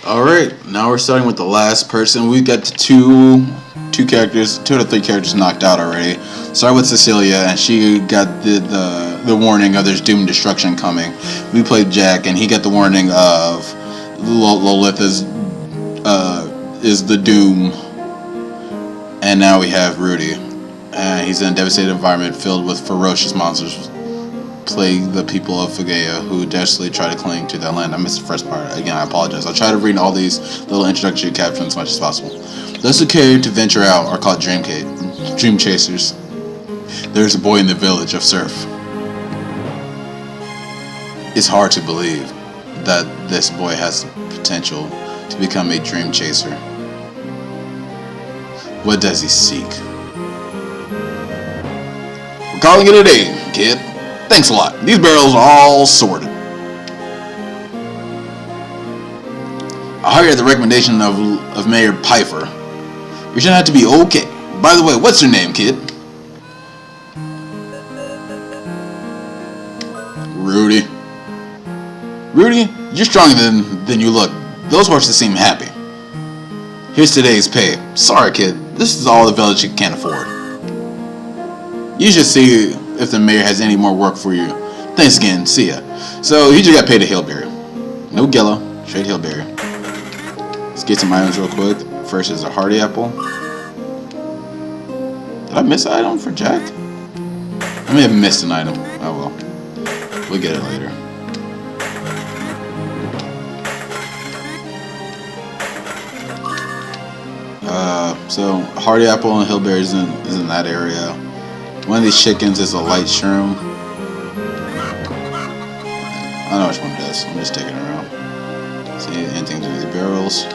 Alright, now we're starting with the last person. We got the two out of three characters knocked out already. Start with Cecilia, and she got the warning of there's doom destruction coming. We played Jack, and he got the warning of Lilith is the doom. And now we have Rudy. He's in a devastated environment filled with ferocious monsters plague the people of Fagea who desperately try to cling to their land. I missed the first part. Again, I apologize. I'll try to read all these little introductory captions as much as possible. Those who care to venture out are called dream chasers. There's a boy in the village of Surf. It's hard to believe that this boy has the potential to become a dream chaser. What does he seek? We're calling it a day, kid. Thanks a lot. These barrels are all sorted. I hired the recommendation of Mayor Pfeiffer. You should have to be okay. By the way, what's your name, kid? Rudy. Rudy, you're stronger than you look. Those horses seem happy. Here's today's pay. Sorry, kid. This is all the village can afford. You should see if the mayor has any more work for you. Thanks again. See ya. So, he just got paid a Hillberry. No Gilla. Straight Hillberry. Let's get some items real quick. First is a Hardy Apple. Did I miss an item for Jack? I may have missed an item. Oh well. We'll get it later. So Hardy Apple and Hillberry is in that area. One of these chickens is a light shroom. I know which one it is. I'm just taking it around. See anything to these barrels.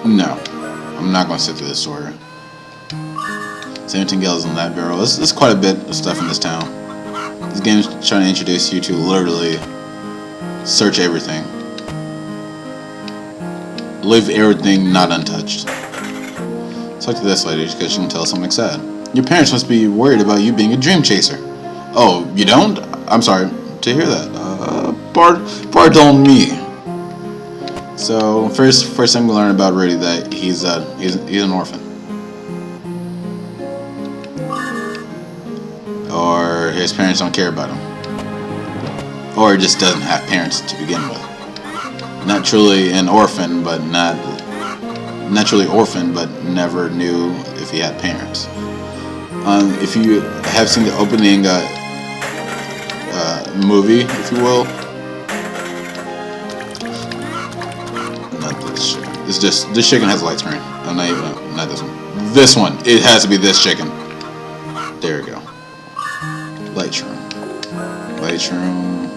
No, I'm not going to sit through this story. 17 gallons in that barrel. There's quite a bit of stuff in this town. This game is trying to introduce you to literally search everything. Leave everything not untouched. Talk to this lady because she can tell us something sad. Your parents must be worried about you being a dream chaser. Oh, you don't? I'm sorry to hear that. Pardon me. So first thing we learn about Rudy that he's an orphan, or his parents don't care about him, or he just doesn't have parents to begin with. Not truly an orphan, but not truly orphaned, but never knew if he had parents. If you have seen the opening movie, if you will, not this chicken. This chicken has a light screen. I'm not this one. This one. It has to be this chicken. There we go. Light shroom. Light shroom.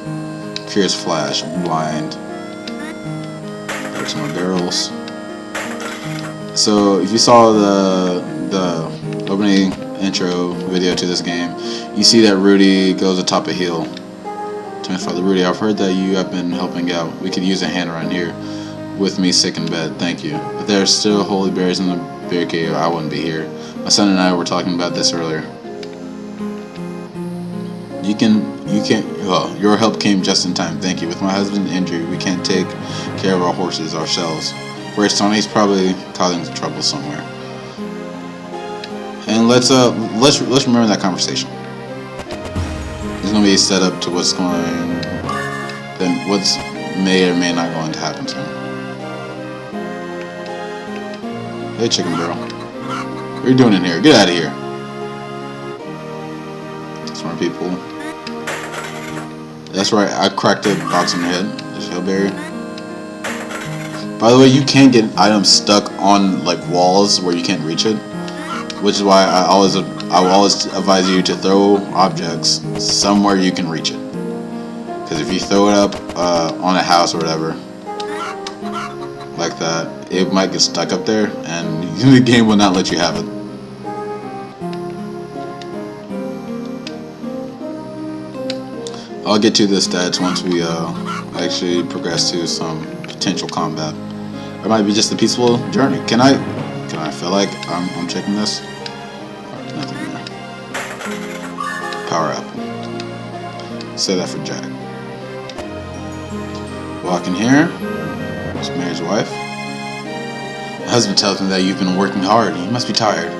Curious flash. Blind. Some more barrels. So if you saw the opening intro video to this game, you see that Rudy goes atop a hill. To my father, Rudy, I've heard that you have been helping out. We could use a hand around here. With me sick in bed, thank you. If there are still holy berries in the bear cave, I wouldn't be here. My son and I were talking about this earlier. Your help came just in time. Thank you. With my husband's injury, we can't take care of our horses ourselves. Whereas Tony's probably causing trouble somewhere. And let's remember that conversation. There's gonna be a setup to what's may or may not going to happen to him. Hey, chicken girl. What are you doing in here? Get out of here. Smart people. That's right, I cracked a box on your head. There's Hillberry. By the way, you can get items stuck on like walls where you can't reach it, which is why I always advise you to throw objects somewhere you can reach it. Because if you throw it up on a house or whatever, like that, it might get stuck up there, and the game will not let you have it. I'll get to the stats once we actually progress to some potential combat. It might be just a peaceful journey. Can I feel like I'm checking this? Nothing there. Power apple. Say that for Jack. Walk in here. It's Mary's wife. My husband tells me that you've been working hard. You must be tired.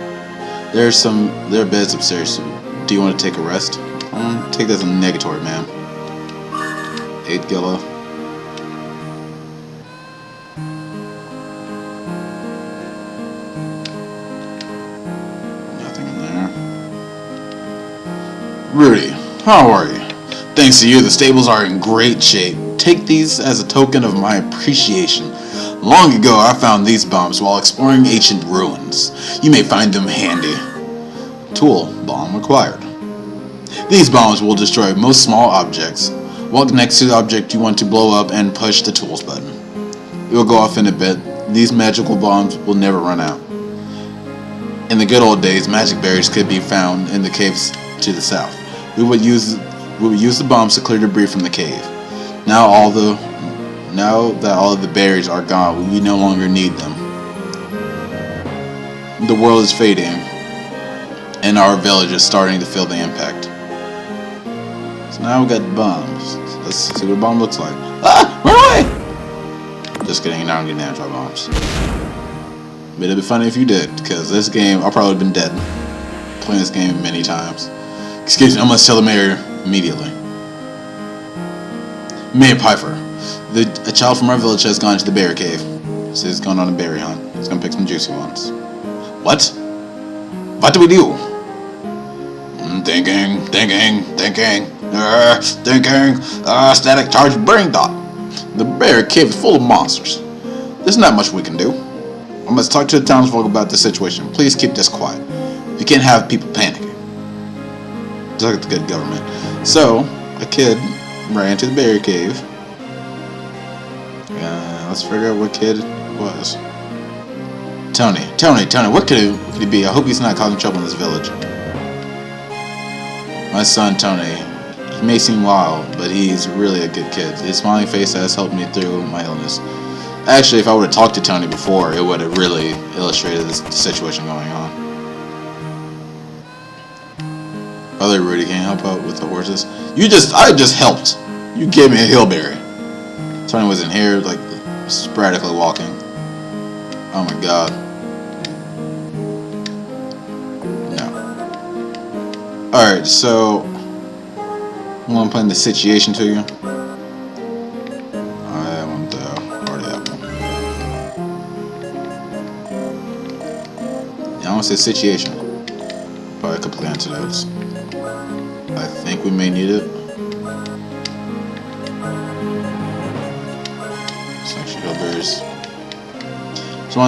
There are beds upstairs. Do you want to take a rest? Take that as a negatory, ma'am. 8 Gilla. Nothing in there. Rudy, how are you? Thanks to you, the stables are in great shape. Take these as a token of my appreciation. Long ago, I found these bombs while exploring ancient ruins. You may find them handy. Tool, bomb acquired. These bombs will destroy most small objects. Walk next to the object you want to blow up and push the tools button. It will go off in a bit. These magical bombs will never run out. In the good old days, magic berries could be found in the caves to the south. We would use the bombs to clear debris from the cave. Now that all of the berries are gone, we no longer need them. The world is fading, and our village is starting to feel the impact. So now we got the bombs. So let's see what a bomb looks like. Ah! Run away! Just kidding, now I'm getting damaged by bombs. But it'd be funny if you did, because this game, I'll probably have been dead. Playing this game many times. Excuse me, I must tell the mayor immediately. Mayor Piper, a child from our village has gone to the berry cave. So he's going on a berry hunt. He's going to pick some juicy ones. What? What do we do? Thinking. Static charge brain dot. The berry cave is full of monsters. There's not much we can do. I must talk to the townsfolk about the situation. Please keep this quiet. You can't have people panicking. Just like the good government. So, a kid ran into the berry cave. Let's figure out what kid it was. Tony, what could it be? I hope he's not causing trouble in this village. My son, Tony, he may seem wild, but he's really a good kid. His smiling face has helped me through my illness. Actually, if I would have talked to Tony before, it would have really illustrated this situation going on. Other Rudy, can you help out with the horses? I just helped. You gave me a hillberry. Tony was in here, like, sporadically walking. Oh my god. No. Alright, so I'm gonna play the situation to you. I want the party apple. Yeah, I want to say situation. Probably a couple of antidotes. I think we may need it. Builders. So I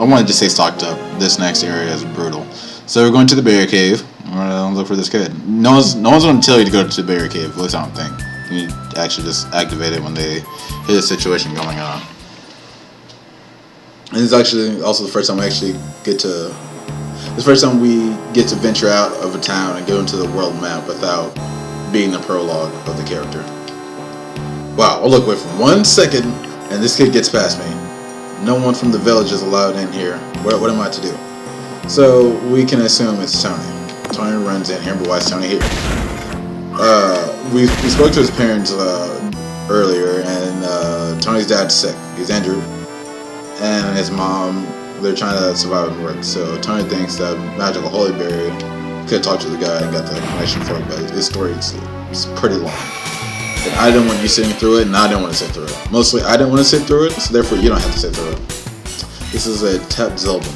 wanted to stay stocked up. This next area is brutal. So we're going to the berry cave. We're gonna look for this kid. No one's gonna tell you to go to the berry cave. At least I don't think. You actually just activate it when they hit a situation going on. And it's actually also the first time we actually get to. It's the first time we get to venture out of a town and go into the world map without being the prologue of the character. Wow! I'll look away for 1 second. And this kid gets past me. No one from the village is allowed in here. What am I to do? So we can assume it's Tony. Tony runs in here, but why is Tony here? We spoke to his parents earlier, and Tony's dad's sick. He's injured, and his mom, they're trying to survive and work. So Tony thinks that magical holy berry could talk to the guy and got the connection for it, but his story is pretty long. And I didn't want you sitting through it, and I didn't want to sit through it. Mostly, I didn't want to sit through it, so therefore you don't have to sit through it. This is a Tep Zilbin.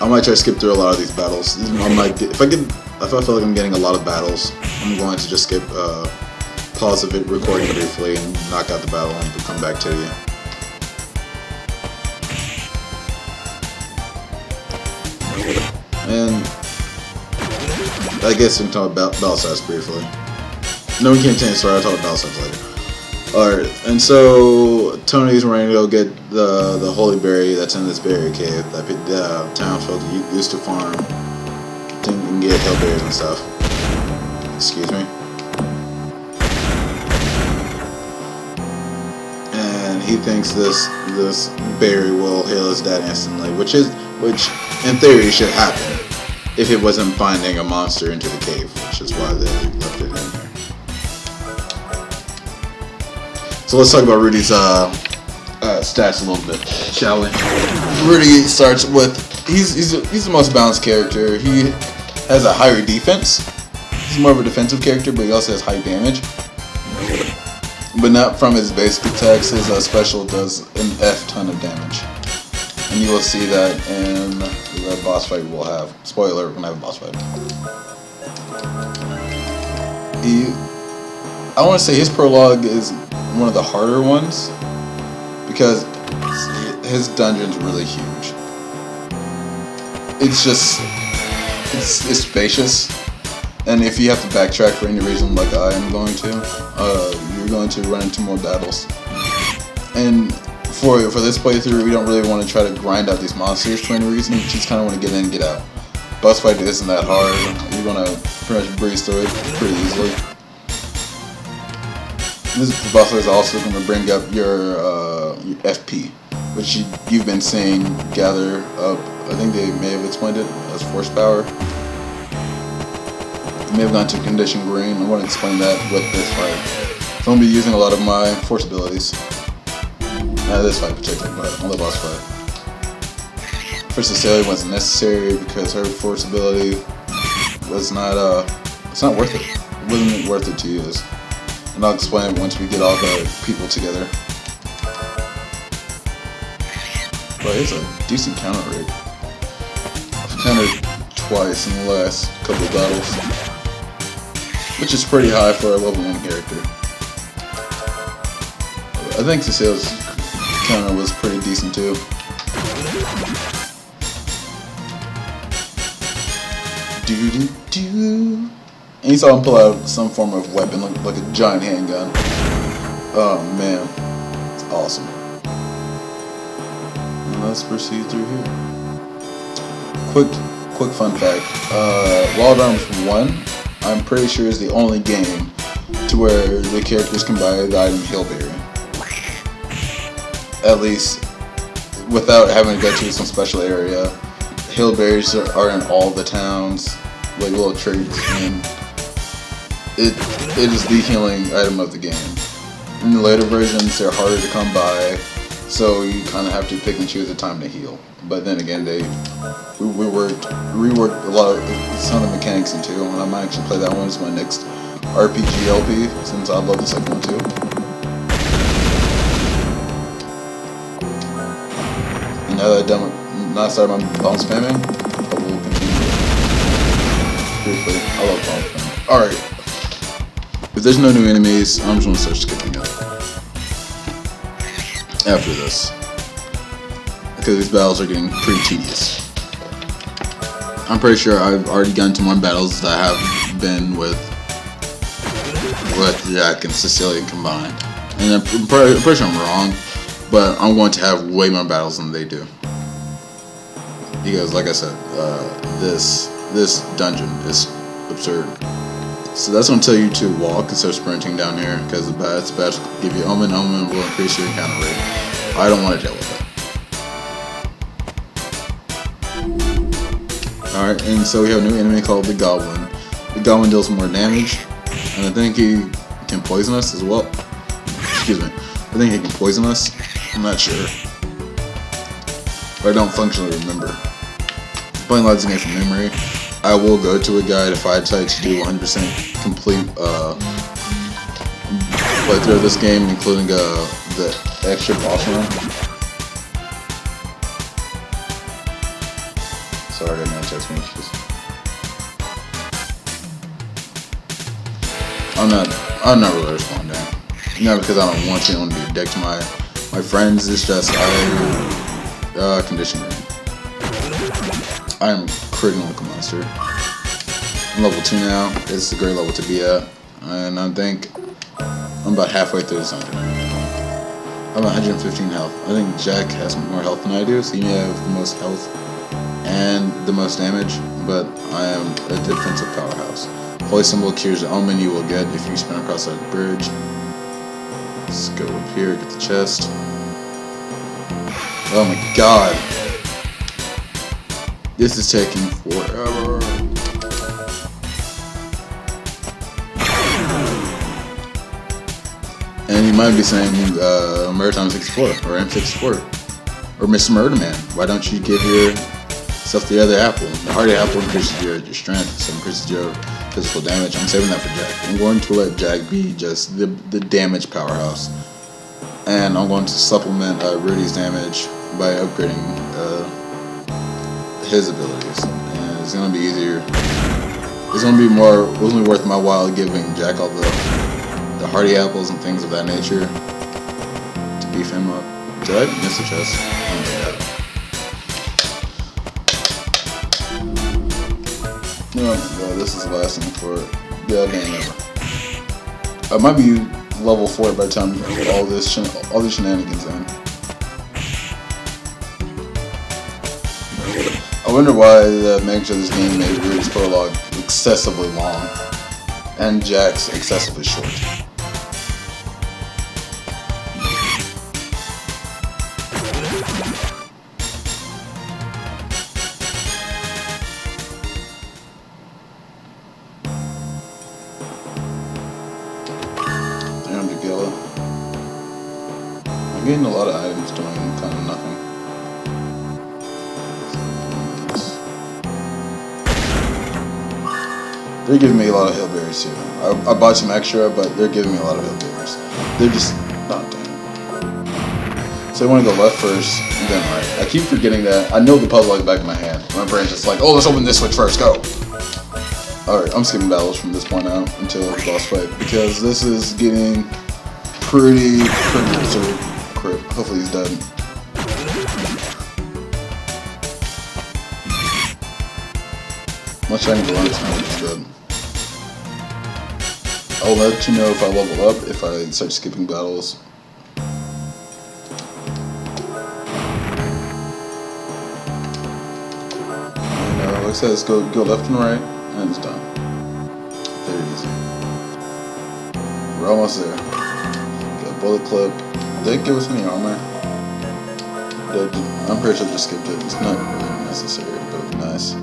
I might try to skip through a lot of these battles. If I feel like I'm getting a lot of battles, I'm going to just skip, pause the recording briefly, and knock out the battle, and come back to you. And I guess we can talk about battle stats briefly. No, we can't change the story. I'll talk about battle stats later. Alright, and so Tony's running to go get the holy berry that's in this berry cave that the townsfolk used to farm and get hillberries and stuff. Excuse me. And he thinks this berry will heal his dad instantly, which in theory should happen if it wasn't finding a monster into the cave, which is why they left it in there. So let's talk about Rudy's stats a little bit, shall we? Rudy starts with he's the most balanced character. He has a higher defense. He's more of a defensive character, but he also has high damage. But not from his basic attacks. His special does an F ton of damage, and you will see that in the boss fight we'll have. Spoiler: we're gonna have a boss fight. I want to say his prologue is one of the harder ones because his dungeon's really huge. It's it's spacious, and if you have to backtrack for any reason, like I am going to, you're going to run into more battles. And for this playthrough, we don't really want to try to grind out these monsters for any reason. You just kind of want to get in and get out. Boss fight isn't that hard. You're gonna pretty much breeze through it pretty easily. This boss fight is also going to bring up your FP, which you've been seeing gather up. I think they may have explained it as force power. You may have gone to condition green. I want to explain that with this fight. So I'm going to be using a lot of my force abilities. Not this fight particularly, but on the boss fight. First Cecilia wasn't necessary because her force ability was not it's not worth it. It wasn't worth it to use. And I'll explain it once we get all the people together. But it's a decent counter rate. I've countered twice in the last couple of battles, which is pretty high for a level 1 character. I think Cecilia's counter was pretty decent too. Do. And you saw him pull out some form of weapon, like a giant handgun. Oh man, it's awesome. And let's proceed through here. Quick fun fact. Wild Arms 1, I'm pretty sure is the only game to where the characters can buy the item Hillberry. At least, without having to go to some special area. Hillberries are in all the towns, like little treats, and it is the healing item of the game. In the later versions, they're harder to come by, so you kind of have to pick and choose the time to heal. But then again, we reworked a lot of some of the mechanics into, and I might actually play that one as my next RPG LP, since I love the second one too. And now that I started my bomb spamming, I will continue. Briefly, I love bomb spamming. Alright. If there's no new enemies, I'm just going to start skipping up after this, because these battles are getting pretty tedious. I'm pretty sure I've already gotten to more battles that I have been with Jack and Cecilia combined, and I'm pretty sure I'm wrong, but I'm going to have way more battles than they do, because like I said, this dungeon is absurd. So that's going to tell you to walk instead of sprinting down here, because the bats give you omen will increase your encounter rate. I don't want to deal with that. Alright, and so we have a new enemy called the Goblin. The Goblin deals more damage, and I think he can poison us as well. Excuse me. I think he can poison us. I'm not sure. But I don't functionally remember. Playing lots of games from memory. I will go to a guide if I decide to do 100% complete playthrough of this game, including the extra boss run. Sorry, I got no text messages. I'm not really responding. Not because I don't want to. I want to be a dick to my friends. It's just condition green. I am critting like a monster. I'm level 2 now. It's a great level to be at, and I think I'm about halfway through this dungeon. I'm at 115 health. I think Jack has more health than I do, so he may have the most health and the most damage, but I am a defensive powerhouse. Holy symbol cures the omen you will get if you sprint across that bridge. Let's go up here, get the chest. Oh my god. This is taking forever. And you might be saying, Murdertime64 or M64 or Mr. Murderman. Why don't you give yourself the other apple? The hardy apple increases your strength, so increases your physical damage. I'm saving that for Jack. I'm going to let Jack be just the damage powerhouse. And I'm going to supplement Rudy's damage by upgrading his abilities. And it's going to be easier. It's going to be worth my while giving Jack all the hardy apples and things of that nature to beef him up. Did I miss a chest? Oh my god. No, this is the last thing for it. Yeah, game over. I might be level 4 by the time I get all these shenanigans in. I wonder why the manager of this game made Rudy's prologue excessively long and Jack's excessively short. I'm getting a lot of items doing kind of nothing. They're giving me a lot of hillberries too. I bought some extra, but they're giving me a lot of hillberries. They're just not done. So I want to go left first, and then right. I keep forgetting that. I know the puzzle like the back of my hand. My brain's just like, oh, let's open this switch first, go! Alright, I'm skipping battles from this point out until the boss fight, because this is getting pretty absurd. Crap. Hopefully he's dead. Much I can go on tonight, it's good. I'll let you know if I level up, if I start skipping battles. And like I said, let's go left and right, and it's done. Very easy. We're almost there. Got a bullet clip. Did it give us any armor? I'm pretty sure I just skipped it. It's not really necessary, but nice.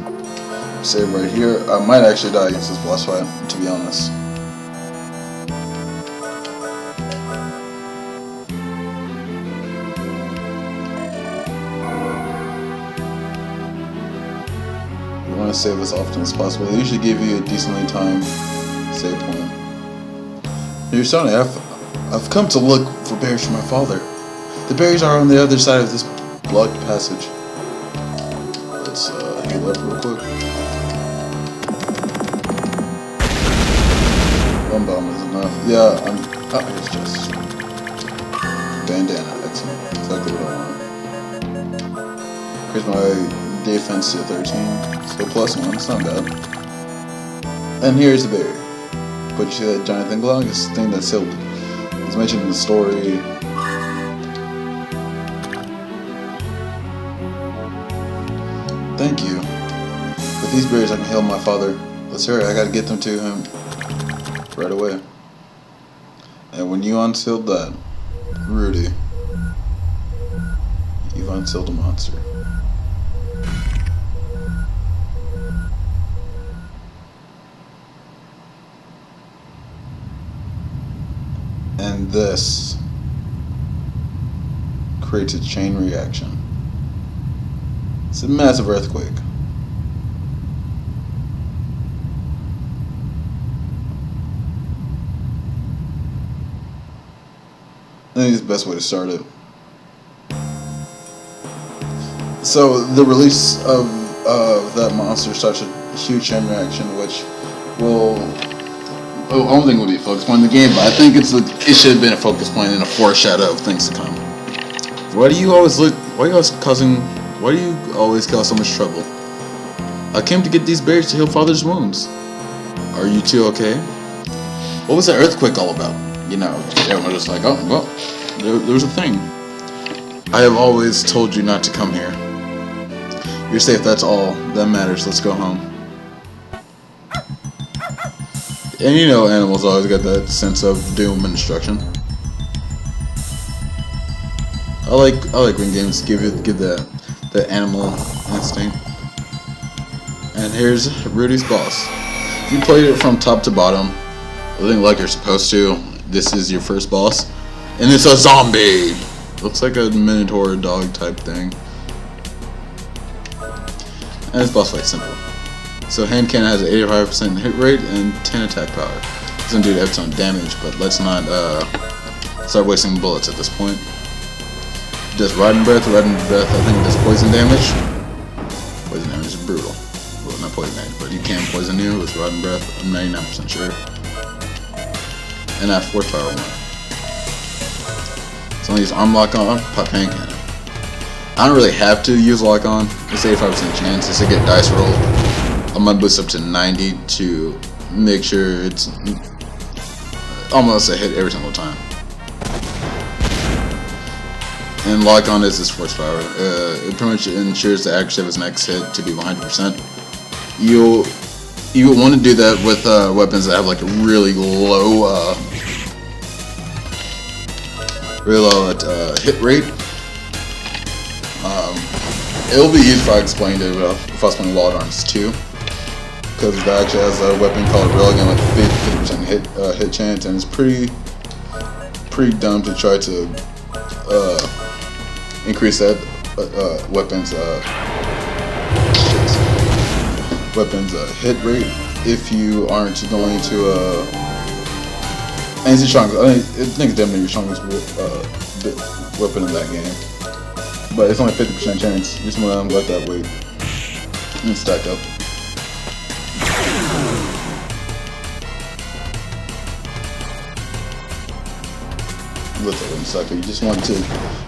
Save right here. I might actually die against this boss fight, to be honest. You want to save as often as possible. They usually give you a decently timed save point. You're starting to I've come to look for berries for my father. The berries are on the other side of this blocked passage. Let's heal up real quick. One bomb is enough. Yeah, oh, here's just bandana. Excellent. Exactly what I want. Here's my defense to 13. So +1. It's not bad. And here's the berry. But you see that giant thing glowing? It's the thing that's sealed. It's mentioned in the story. Thank you. With these berries I can heal my father. Let's hurry, I gotta get them to him right away. And when you unsealed that, Rudy, you've unsealed a monster. And this creates a chain reaction. It's a massive earthquake. I think it's the best way to start it. So the release of that monster starts a huge chain reaction, which will... I don't think it would be a focus point in the game, but I think it should have been a focus point and a foreshadow of things to come. Why do you always cause so much trouble? I came to get these berries to heal father's wounds. Are you two okay? What was that earthquake all about? You know, everyone was just like, oh, well, there was a thing. I have always told you not to come here. You're safe, that's all that matters. Let's go home. And you know, animals always got that sense of doom and destruction. I like when games give that animal instinct. And here's Rudy's boss. If you played it from top to bottom, I think like you're supposed to, this is your first boss. And it's a zombie! Looks like a minotaur dog type thing. And this boss fight's simple. So hand cannon has an 85% hit rate and 10 attack power. Doesn't do a ton of damage, but let's not start wasting bullets at this point. Just Rotten Breath, I think it does poison damage. Poison damage is brutal. Well, not poison damage, but you can poison you with Rotten Breath, I'm 99% sure. And I have Force Power 1. So I'm gonna use Arm Lock on, pop hand cannon. I don't really have to use Lock on, it's 85% chance, just to get dice roll. I'm gonna boost up to 90 to make sure it's almost a hit every single time. And Lock on is his Force Power. It pretty much ensures the accuracy of his next hit to be 100%. You would want to do that with weapons that have like a really low hit rate. It'll be easy if I explained it if I was playing Wild Arms too, because it actually has a weapon called Railgun with 50% hit chance, and it's pretty dumb to try to increase that weapon's hit rate if you aren't going to and it's the strongest. I think it's definitely your strongest weapon in that game, but it's only 50% chance. You just want to let that wait and stack up. Let that wait stack up. You just want to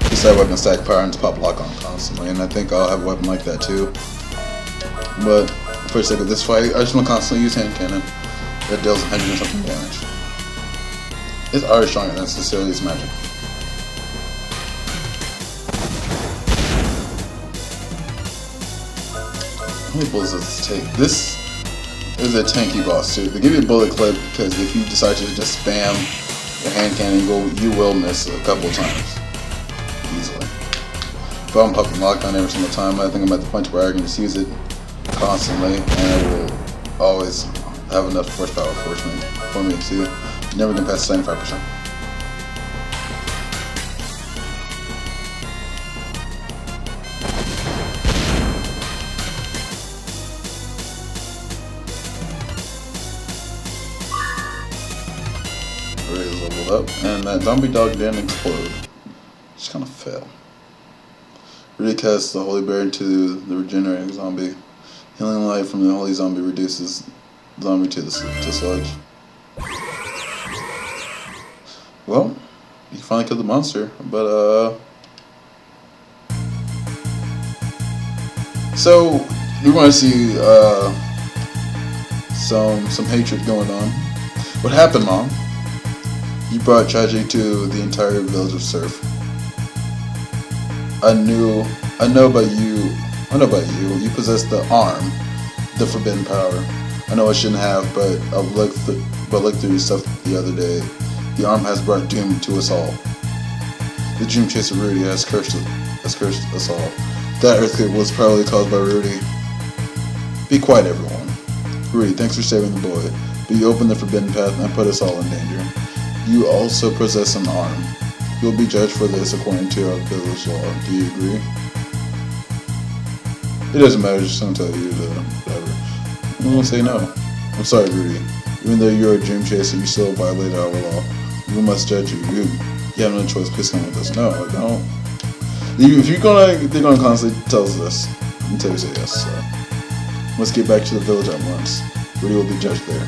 decide weapon stack power and to pop Lock on constantly, and I think I'll have a weapon like that too. But for the sake of this fight, I just want to constantly use hand cannon that deals 100 and something damage. It's already stronger than necessarily its magic. How many bullets does this take? This is a tanky boss too. They give you a bullet clip because if you decide to just spam the hand cannon, you will miss a couple times easily. But I'm popping Lock on every single time. I think I'm at the point where I can just use it constantly, and I will always have enough Force Power for me to never get past 75%. Rudy's leveled up, and that zombie dog didn't explode. Just kind of fell. Rudy casts the Holy Bear into the regenerating zombie. Healing light from the Holy Zombie reduces the zombie to sludge. Well, you finally killed the monster, but so you're going to see some hatred going on. What happened, Mom? You brought tragedy to the entire village of Surf. I know about you. You possess the arm, the forbidden power. I know I shouldn't have, but I looked through your stuff the other day. The arm has brought doom to us all. The dream chaser Rudy has cursed us all. That earthquake was probably caused by Rudy. Be quiet, everyone. Rudy, thanks for saving the boy, but you opened the forbidden path and put us all in danger. You also possess an arm. You'll be judged for this according to our village law. Do you agree? It doesn't matter, just don't tell you to whatever. I'm gonna say no. I'm sorry, Rudy. Even though you're a dream chaser, you still violated our law. We must judge you. You have no choice. Please come with us. No, I don't. If they're gonna constantly tell us this until we say yes. So let's get back to the village at once. Rudy will be judged there.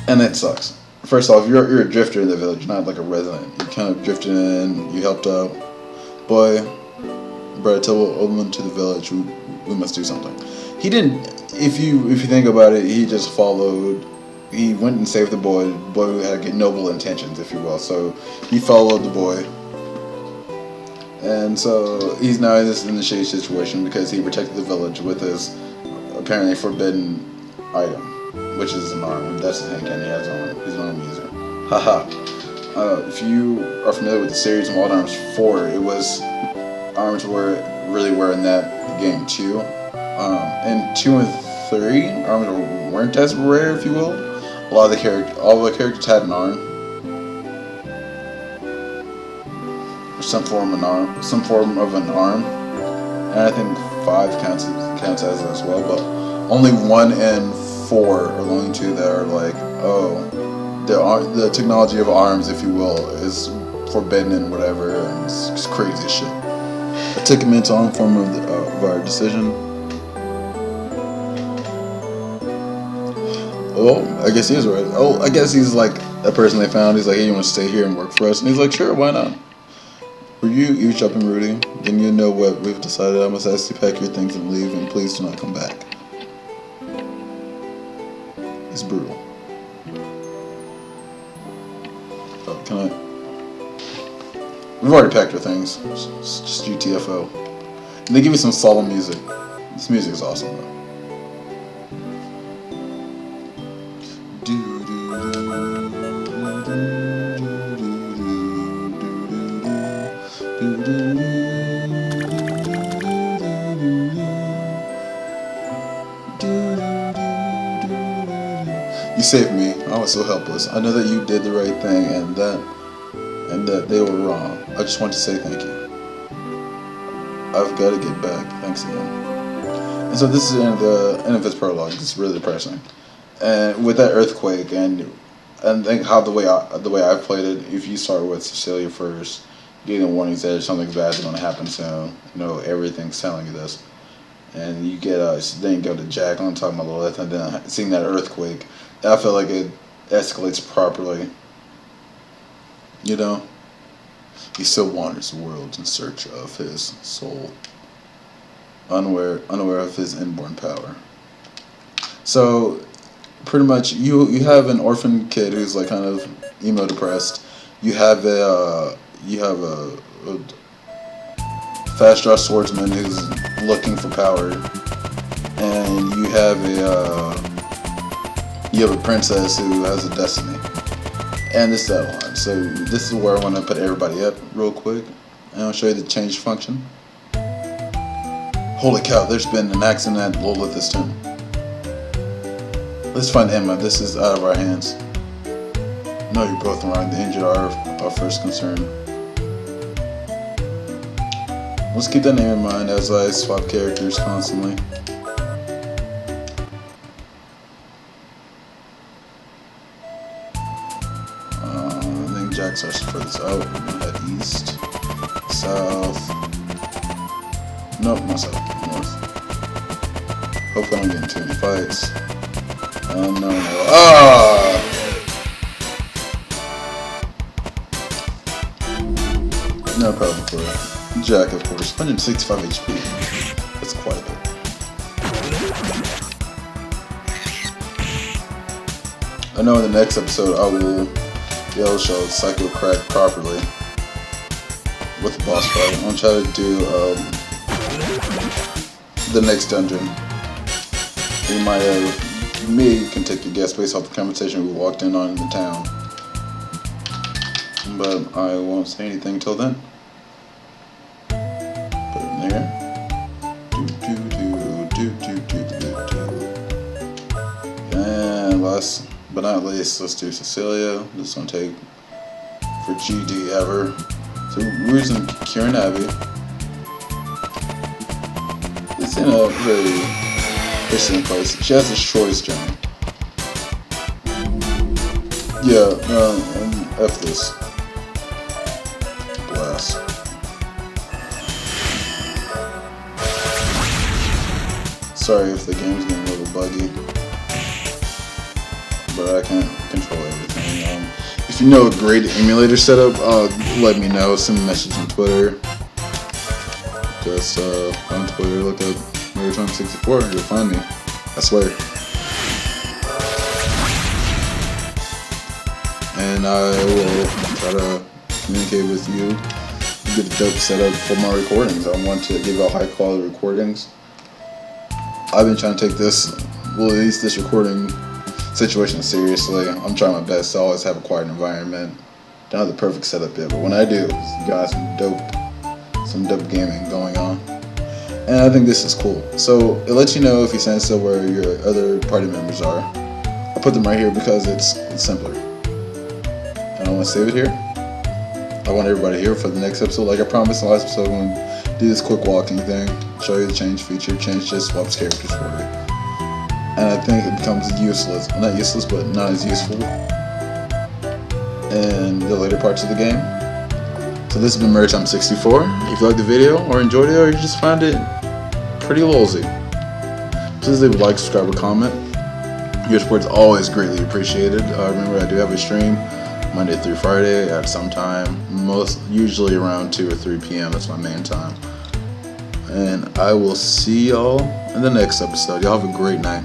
And that sucks. First off, you're a drifter in the village, not like a resident. You kind of drifted in, you helped out. Boy, brought a terrible omen to the village. We must do something. He didn't. If you think about it, he just followed. He went and saved the boy. The boy had noble intentions, if you will. So he followed the boy, and so he's now in this shady situation because he protected the village with his apparently forbidden item, which is an arm. That's the hand cannon he has on. He's an arm user. Haha. If you are familiar with the series Wild Arms 4, it was arms really were in that game too. In 2 and 3, arms weren't as rare, if you will. All the characters had an arm, or some form of an arm, and I think 5 counts as it as well. But only 1 and 4 are the only 2 that are like, oh, the technology of arms, if you will, is forbidden and whatever, and it's crazy shit. I took him into on form of our decision. Well, I guess he is right. Oh, I guess he's like a person they found. He's like, hey, you want to stay here and work for us? And he's like, sure, why not? Were you eavesdropping, Rudy? Then you know what we've decided. I must ask you to pack your things and leave, and please do not come back. It's brutal. Oh, can I? We've already packed our things. It's just UTFO. And they give me some solemn music. This music is awesome, though. You saved me. I was so helpless. I know that you did the right thing, and that they were wrong. I just want to say thank you. I've got to get back. Thanks again. And so this is the end of his prologue. It's really depressing. And with that earthquake, and think how the way I've played it, if you start with Cecilia first, getting warnings that something bad is going to happen soon, everything's telling you this, and you get then you go to Jack on talking about Lilith, and then seeing that earthquake, I feel like it escalates properly. He still wanders the world in search of his soul, unaware of his inborn power. So pretty much you have an orphan kid who's like kind of emo depressed. You have a fast draw swordsman who's looking for power, and you have a princess who has a destiny. And this is that line. So this is where I want to put everybody up real quick, and I'll show you the change function. Holy cow, there's been an accident at Lilith this time. Let's find Emma. This is out of our hands. No, you're both wrong. The injured are our first concern. Let's keep that name in mind as I swap characters constantly. I think Jack starts to further this out. We're gonna head east, south. Nope, not south, north. Hopefully I don't get into any fights. No. No problem for it. Jack, of course. 165 HP. That's quite a bit. I know in the next episode I will be able to show Psycho Crack properly with the boss fight. I'm gonna try to do the next dungeon. You might have, me can take your guess based off the conversation we walked in on in the town. But I won't say anything till then. Put it in there. And last but not least, let's do Cecilia. This one take for GD ever. So we're using Kieran Abbey. It's in a very interesting place. She has a choice journey. Yeah, F this. Blast. Sorry if the game's getting a little buggy, but I can't control everything. If you know a great emulator setup, let me know. Send me a message on Twitter. Just on Twitter, look up Murdertime64, you'll find me. I swear. And I will try to communicate with you, get a dope setup for my recordings. I want to give out high quality recordings. I've been trying to take this, well, at least this recording situation seriously. I'm trying my best to always have a quiet environment. Don't have the perfect setup yet, but when I do, you got some dope gaming going on. And I think this is cool. So it lets you know if you stand still where your other party members are. I put them right here because it's simpler. And I want to save it here. I want everybody here for the next episode. Like I promised in the last episode, I'm going to do this quick walking thing, show you the change feature. Change just swaps characters for you. And I think it becomes useless. Not useless, but not as useful in the later parts of the game. So this has been Murdertime64. If you liked the video or enjoyed it or you just found it pretty lolsy, please leave a like, subscribe, or comment. Your support is always greatly appreciated. Remember, I do have a stream Monday through Friday at some time, usually around 2 or 3 p.m. That's my main time. And I will see y'all in the next episode. Y'all have a great night.